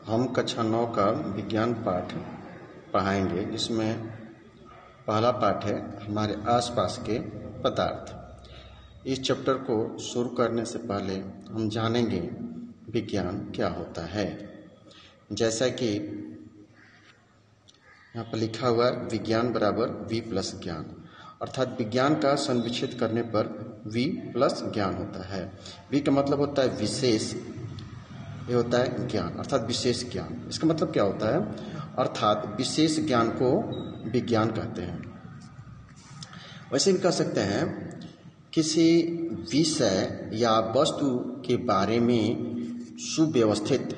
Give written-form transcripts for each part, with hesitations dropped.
हम कक्षा 9 का विज्ञान पाठ पढ़ाएंगे, जिसमें पहला पाठ है हमारे आसपास के पदार्थ। इस चैप्टर को शुरू करने से पहले हम जानेंगे विज्ञान क्या होता है। जैसा कि यहाँ पर लिखा हुआ है, विज्ञान बराबर V प्लस ज्ञान, अर्थात विज्ञान का संविच्छेद करने पर V प्लस ज्ञान होता है। V का मतलब होता है विशेष, ये होता है ज्ञान अर्थात विशेष ज्ञान। इसका मतलब क्या होता है, अर्थात विशेष ज्ञान को विज्ञान कहते हैं। वैसे भी कह सकते हैं किसी विषय या वस्तु के बारे में सुव्यवस्थित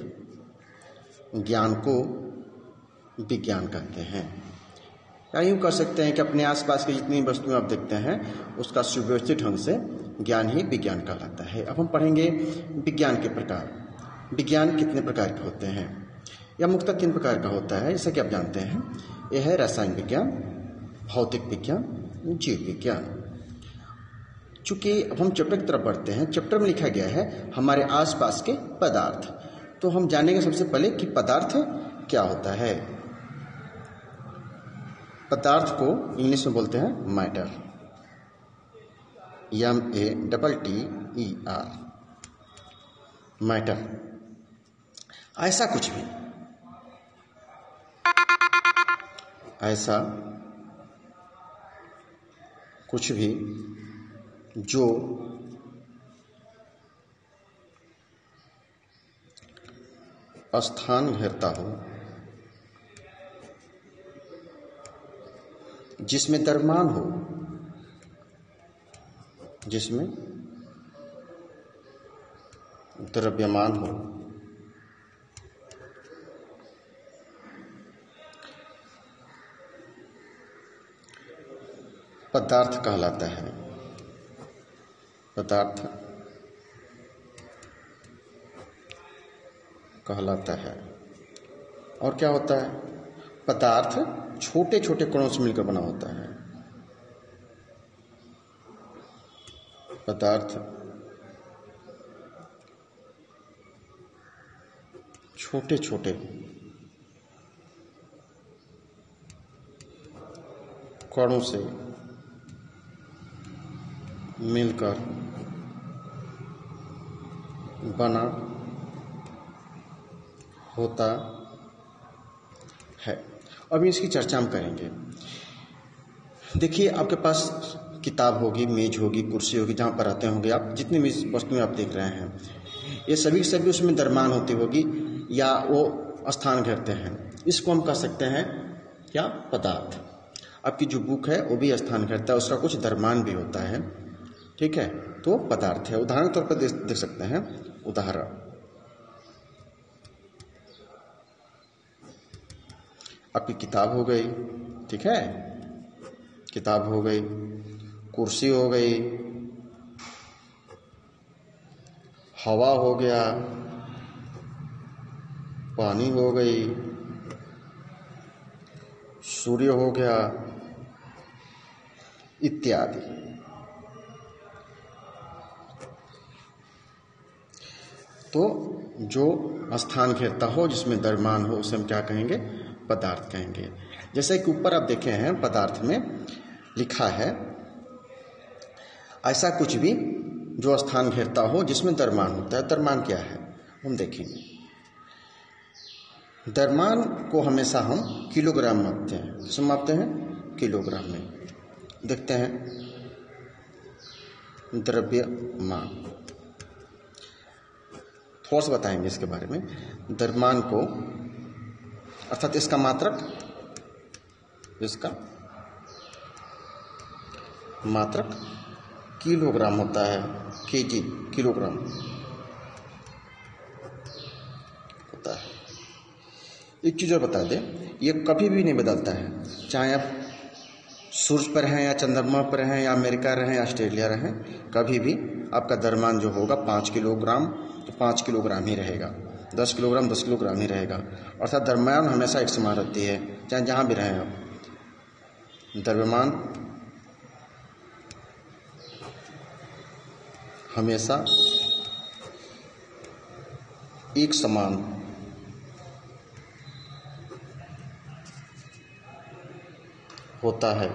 ज्ञान को विज्ञान कहते हैं। या यूँ कह सकते हैं कि अपने आसपास की जितनी वस्तुएं आप देखते हैं उसका सुव्यवस्थित ढंग से ज्ञान ही विज्ञान कहलाता है। अब हम पढ़ेंगे विज्ञान के प्रकार। विज्ञान कितने प्रकार के होते हैं, या मुख्यतः 3 प्रकार का होता है, जैसा कि आप जानते हैं। यह है रसायन विज्ञान, भौतिक विज्ञान, जीव विज्ञान। चूंकि अब हम चैप्टर की तरफ बढ़ते हैं, चैप्टर में लिखा गया है हमारे आसपास के पदार्थ, तो हम जानेंगे सबसे पहले कि पदार्थ क्या होता है। पदार्थ को इंग्लिश में बोलते हैं मैटर, MATTER, मैटर। ऐसा कुछ भी जो स्थान घेरता हो, जिसमें द्रव्यमान हो, पदार्थ कहलाता है। और क्या होता है, पदार्थ छोटे छोटे कणों से मिलकर बना होता है। पदार्थ छोटे छोटे कणों से मिलकर बना होता है। अभी इसकी चर्चा हम करेंगे। देखिए, आपके पास किताब होगी, मेज होगी, कुर्सी होगी, जहाँ पर रहते होंगे आप, जितनी भी वस्तुएं आप देख रहे हैं, ये सभी सभी उसमें द्रव्यमान होती होगी या वो स्थान घेरते हैं। इसको हम कह सकते हैं क्या, पदार्थ। आपकी जो बुक है वो भी स्थान घेरता है, उसका कुछ द्रव्यमान भी होता है, ठीक है, तो पदार्थ है। उदाहरण के तौर पर देख सकते हैं। उदाहरण, आपकी किताब हो गई, ठीक है, किताब हो गई, कुर्सी हो गई, हवा हो गया, पानी हो गई, सूर्य हो गया, इत्यादि। तो जो स्थान घेरता हो, जिसमें द्रव्यमान हो, उसे हम क्या कहेंगे, पदार्थ कहेंगे। जैसे कि ऊपर आप देखे हैं, पदार्थ में लिखा है ऐसा कुछ भी जो स्थान घेरता हो, जिसमें द्रव्यमान होता है। द्रव्यमान क्या है हम देखेंगे। द्रव्यमान को हमेशा हम किलोग्राम में मापते हैं। किसमें मापते हैं, किलोग्राम में। देखते हैं द्रव्यमान, थोड़ा सा बताएंगे इसके बारे में। द्रव्यमान को अर्थात इसका मात्रक किलोग्राम होता है, केजी, किलोग्राम होता है। एक चीज़ और बता दें, ये कभी भी नहीं बदलता है, चाहे आप सूर्य पर हैं या चंद्रमा पर हैं या अमेरिका रहें या ऑस्ट्रेलिया रहें, कभी भी आपका द्रव्यमान जो होगा 5 किलोग्राम तो 5 किलोग्राम ही रहेगा, 10 किलोग्राम 10 किलोग्राम ही रहेगा। अर्थात द्रव्यमान हमेशा एक समान रहती है, चाहे जहाँ भी रहें आप। द्रव्यमान हमेशा एक समान होता है।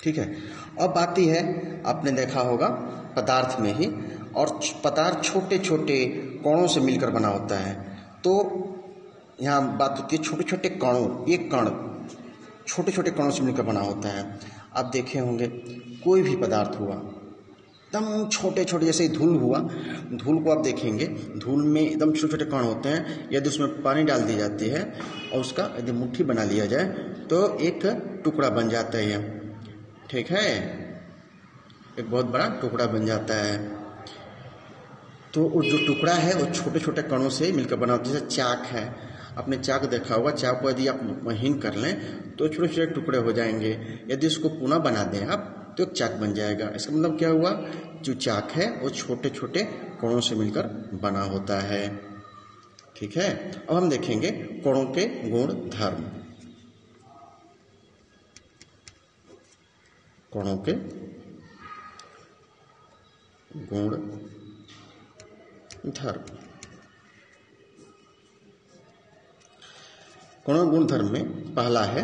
ठीक है। अब आती है, आपने देखा होगा पदार्थ में ही, और पदार्थ छोटे छोटे कणों से मिलकर बना होता है। तो यहाँ बात होती है छोटे छोटे कणों, एक कण छोटे छोटे कणों से मिलकर बना होता है। आप देखे होंगे कोई भी पदार्थ हुआ एकदम छोटे छोटे, जैसे धूल हुआ, धूल को आप देखेंगे, धूल में एकदम छोटे छोटे कण होते हैं। यदि उसमें पानी डाल दी जाती है और उसका यदि मुट्ठी बना लिया जाए तो एक टुकड़ा बन जाता है। ठीक है, एक बहुत बड़ा टुकड़ा बन जाता है। तो वो जो टुकड़ा है वो छोटे छोटे कणों से मिलकर बना होता है। जैसे चाक है, आपने चाक देखा होगा, चाक को यदि आप महीन कर लें तो छोटे छोटे टुकड़े हो जाएंगे। यदि उसको पुनः बना दें आप तो एक चाक बन जाएगा। इसका मतलब क्या हुआ, जो चाक है वो छोटे छोटे कणों से मिलकर बना होता है। ठीक है। अब हम देखेंगे कणों के गुण धर्म। कणों के गुण धर्म। कणों गुण धर्म में पहला है,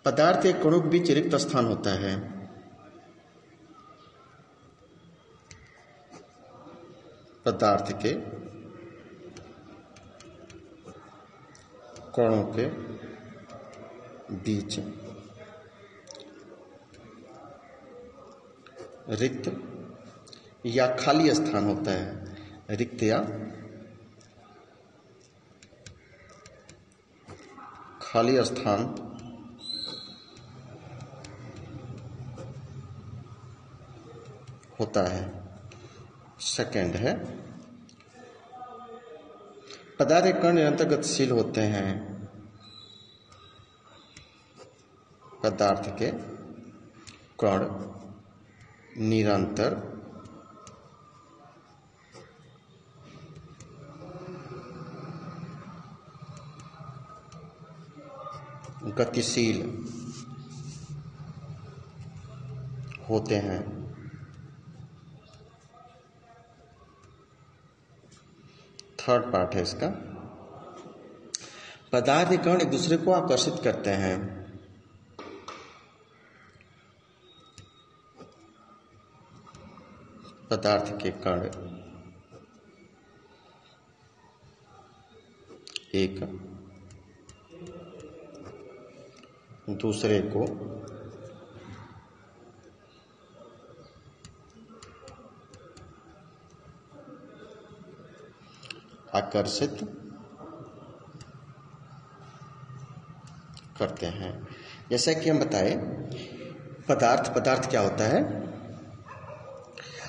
पदार्थ के कणों के बीच रिक्त स्थान होता है। पदार्थ के कणों के बीच रिक्त या खाली स्थान होता है। रिक्त या खाली स्थान होता है। सेकंड है, पदार्थ के कण निरंतर गतिशील होते हैं। पदार्थ के कण निरंतर गतिशील होते हैं। थर्ड पार्ट है इसका, पदार्थ के कण एक दूसरे को आकर्षित करते हैं। पदार्थ के कण एक दूसरे को आकर्षित करते हैं। जैसा कि हम बताएं, पदार्थ क्या होता है,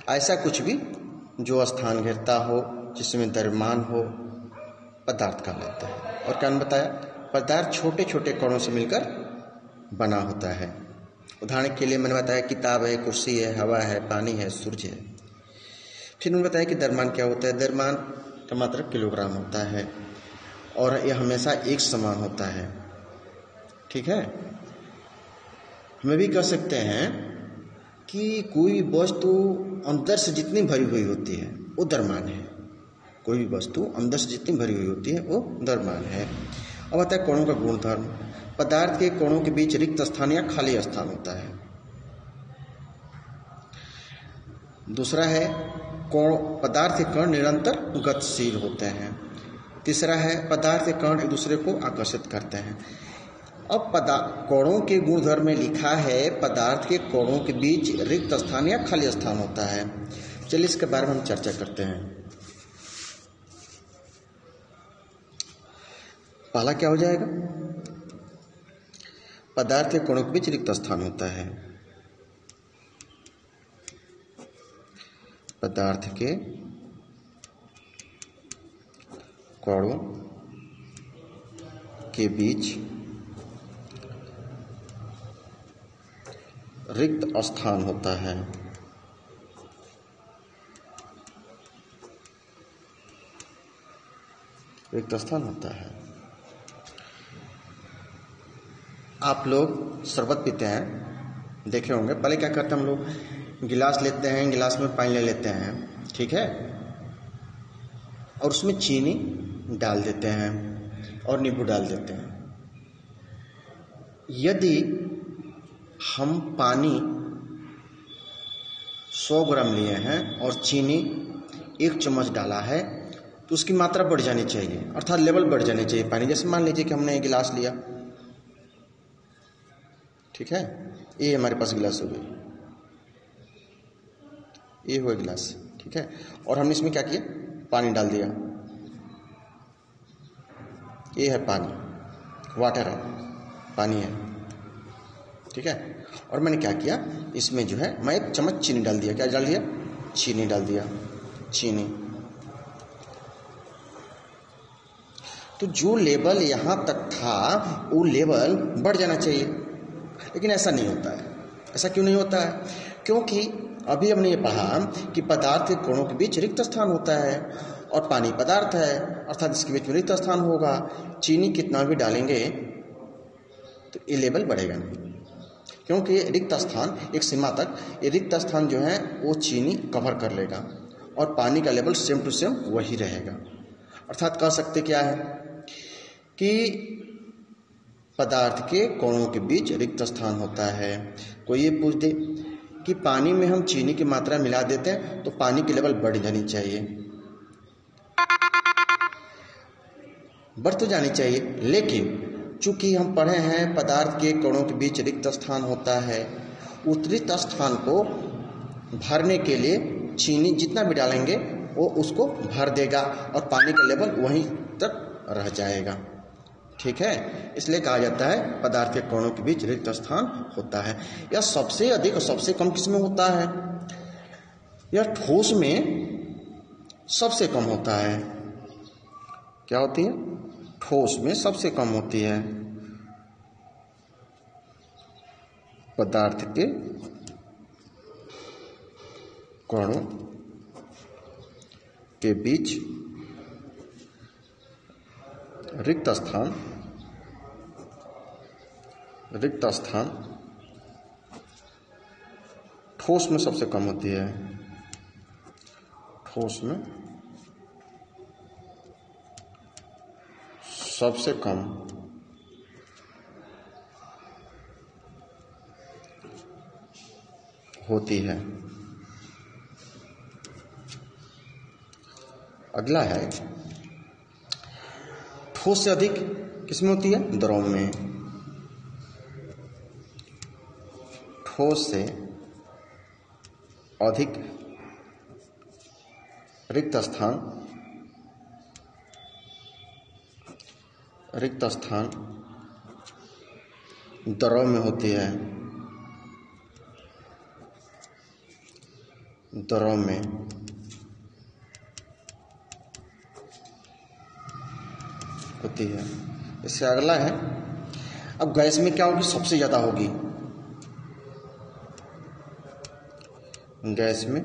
ऐसा कुछ भी जो स्थान घेरता हो, जिसमें द्रव्यमान हो, पदार्थ कहलाता है। और क्या बताया, पदार्थ छोटे छोटे कणों से मिलकर बना होता है। उदाहरण के लिए मैंने बताया किताब है, कुर्सी है, हवा है, पानी है, सूर्य है। फिर मैंने बताया कि द्रव्यमान क्या होता है। द्रव्यमान का मात्रा किलोग्राम होता है और यह हमेशा एक समान होता है। ठीक है। हमें भी कह सकते हैं कि कोई वस्तु अंदर से जितनी भरी हुई होती है वो द्रव्यमान है। कोई भी वस्तु अंदर से जितनी भरी हुई होती है वो द्रव्यमान है। अब आता है कणों का गुणधर्म। पदार्थ के कणों के बीच रिक्त स्थान या खाली स्थान होता है। दूसरा है पदार्थ के कण निरंतर गतिशील होते हैं। तीसरा है पदार्थ के कण एक दूसरे को आकर्षित करते हैं। अब कणों के गुणधर्म में लिखा है पदार्थ के कणों के बीच रिक्त स्थान या खाली स्थान होता है। चलिए इसके बारे में हम चर्चा करते हैं। पहला क्या हो जाएगा, पदार्थ के कणों के बीच रिक्त स्थान होता है। पदार्थ के कणों के बीच रिक्त स्थान होता है। रिक्त स्थान होता है। आप लोग शरबत पीते हैं, देखे होंगे। पहले क्या करते हैं हम लोग, गिलास लेते हैं, गिलास में पानी ले लेते हैं। ठीक है। और उसमें चीनी डाल देते हैं और नींबू डाल देते हैं। यदि हम पानी 100 ग्राम लिए हैं और चीनी 1 चम्मच डाला है तो उसकी मात्रा बढ़ जानी चाहिए, अर्थात लेवल बढ़ जानी चाहिए पानी। जैसे मान लीजिए कि हमने एक गिलास लिया, ठीक है, ये हमारे पास गिलास हो गई, ये हुआ गिलास, ठीक है, और हमने इसमें क्या किया, पानी डाल दिया, ये है पानी, वाटर है, पानी है, ठीक है। और मैंने क्या किया, इसमें जो है मैं 1 चम्मच चीनी डाल दिया। क्या डाल दिया? चीनी डाल दिया, चीनी। तो जो लेवल यहाँ तक था वो लेवल बढ़ जाना चाहिए, लेकिन ऐसा नहीं होता है। ऐसा क्यों नहीं होता है? क्योंकि अभी हमने ये पढ़ा कि पदार्थ के कोणों के बीच रिक्त स्थान होता है और पानी पदार्थ है, अर्थात इसके बीच में रिक्त स्थान होगा। चीनी कितना भी डालेंगे तो ये लेवल बढ़ेगा नहीं, क्योंकि रिक्त स्थान एक सीमा तक, ये रिक्त स्थान जो है वो चीनी कवर कर लेगा और पानी का लेवल सेम टू सेम वही रहेगा। अर्थात कह सकते क्या है कि पदार्थ के कोणों के बीच रिक्त स्थान होता है। कोई ये पूछ दे कि पानी में हम चीनी की मात्रा मिला देते हैं तो पानी की लेवल बढ़ जानी चाहिए, बढ़ तो जानी चाहिए, लेकिन चूंकि हम पढ़े हैं पदार्थ के कोणों के बीच रिक्त स्थान होता है, उस रिक्त स्थान को भरने के लिए चीनी जितना भी डालेंगे वो उसको भर देगा और पानी का लेवल वहीं तक रह जाएगा, ठीक है। इसलिए कहा जाता है पदार्थ के कोणों के बीच रिक्त स्थान होता है। यह सबसे अधिक और सबसे कम किसमें होता है? यह ठोस में सबसे कम होता है। क्या होती है? ठोस में सबसे कम होती है। पदार्थ के कोणों के बीच रिक्त स्थान ठोस में सबसे कम होती है। ठोस में सबसे कम होती है। अगला है ठोस से अधिक किसमें होती है? द्रव में। ठोस से अधिक रिक्त स्थान द्रव में होती है। द्रव में होती है। इससे अगला है, अब गैस में क्या होगी? सबसे ज्यादा होगी। गैस में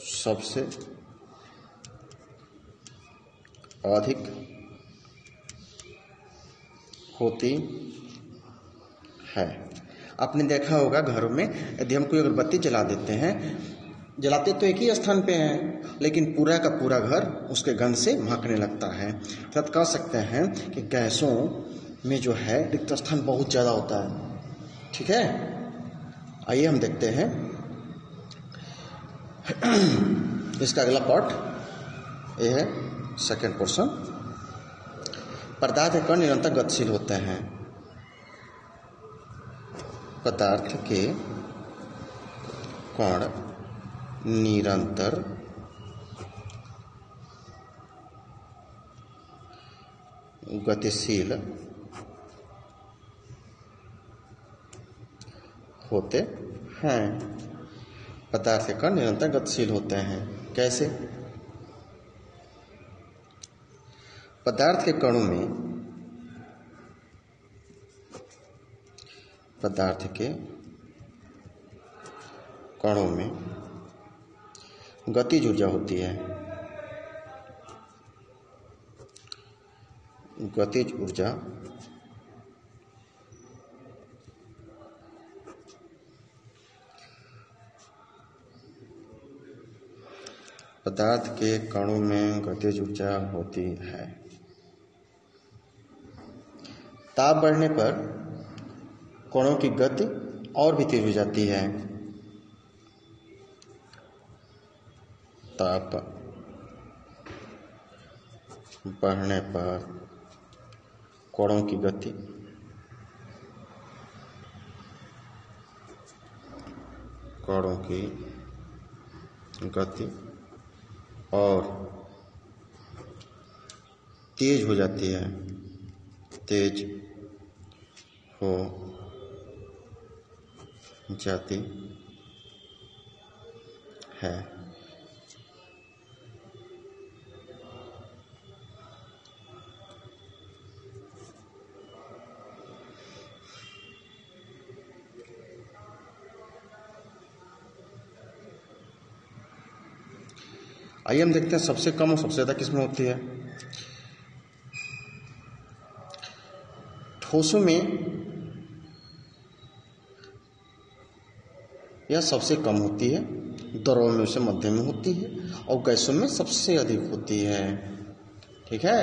सबसे अधिक होती है। आपने देखा होगा घरों में यदि हम कोई अगरबत्ती जला देते हैं, जलाते तो एक ही स्थान पे हैं, लेकिन पूरा का पूरा घर उसके गंध से महकने लगता है। तब कह सकते हैं कि गैसों में जो है रिक्त स्थान बहुत ज़्यादा होता है, ठीक है। आइए हम देखते हैं इसका अगला पार्ट। ये है सेकेंड पोर्शन। पदार्थ के कण निरंतर गतिशील होते हैं। पदार्थ के कण निरंतर गतिशील होते हैं। पदार्थ के कण निरंतर गतिशील होते हैं। कैसे? पदार्थ के कणों में गतिज ऊर्जा होती है। गतिज ऊर्जा पदार्थ के कणों में गतिज ऊर्जा होती है। ताप बढ़ने पर कणों की गति और भी तेज हो जाती है। ताप बढ़ने पर कणों की गति और तेज हो जाती है, तेज हो जाती है। आइए हम देखते हैं सबसे कम और सबसे ज़्यादा किसमें होती है। ठोसों में यह सबसे कम होती है, द्रव में उसे मध्यम में होती है और गैसों में सबसे अधिक होती है। ठीक है,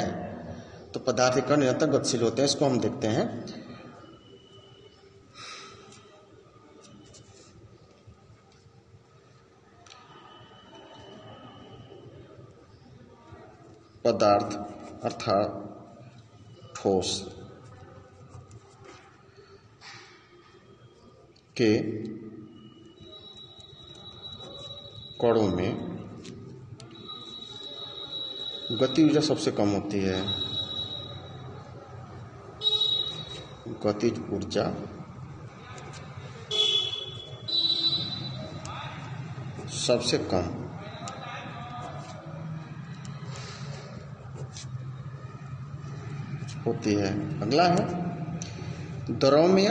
तो पदार्थ के कण निरंतर गतिशील होते हैं, इसको हम देखते हैं। पदार्थ अर्थात ठोस के कणों में गति ऊर्जा सबसे कम होती है। गतिज ऊर्जा सबसे कम होती है। अगला है द्रव में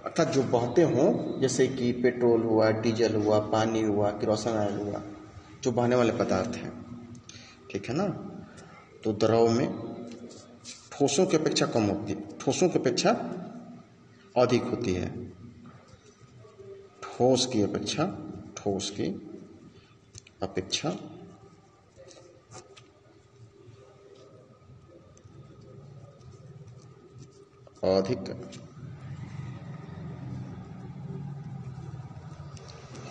अर्थात जो बहते हों, जैसे कि पेट्रोल हुआ, डीजल हुआ, पानी हुआ, किरोसिन ऑयल हुआ, जो बहने वाले पदार्थ हैं। ठीक है ना, तो द्रव में ठोसों की अपेक्षा कम होती है, ठोसों की अपेक्षा अधिक होती है। ठोस की अपेक्षा अधिक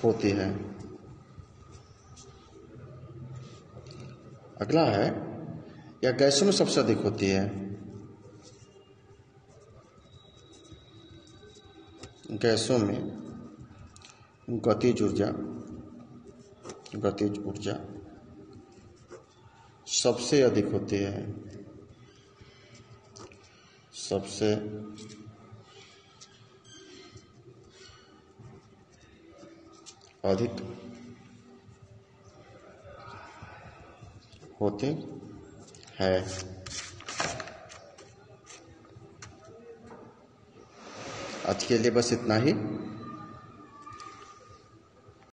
होती है। अगला है यह गैसों में सबसे अधिक होती है। गैसों में गतिज ऊर्जा सबसे अधिक होती है, सबसे अधिक होती है। आज के लिए बस इतना ही।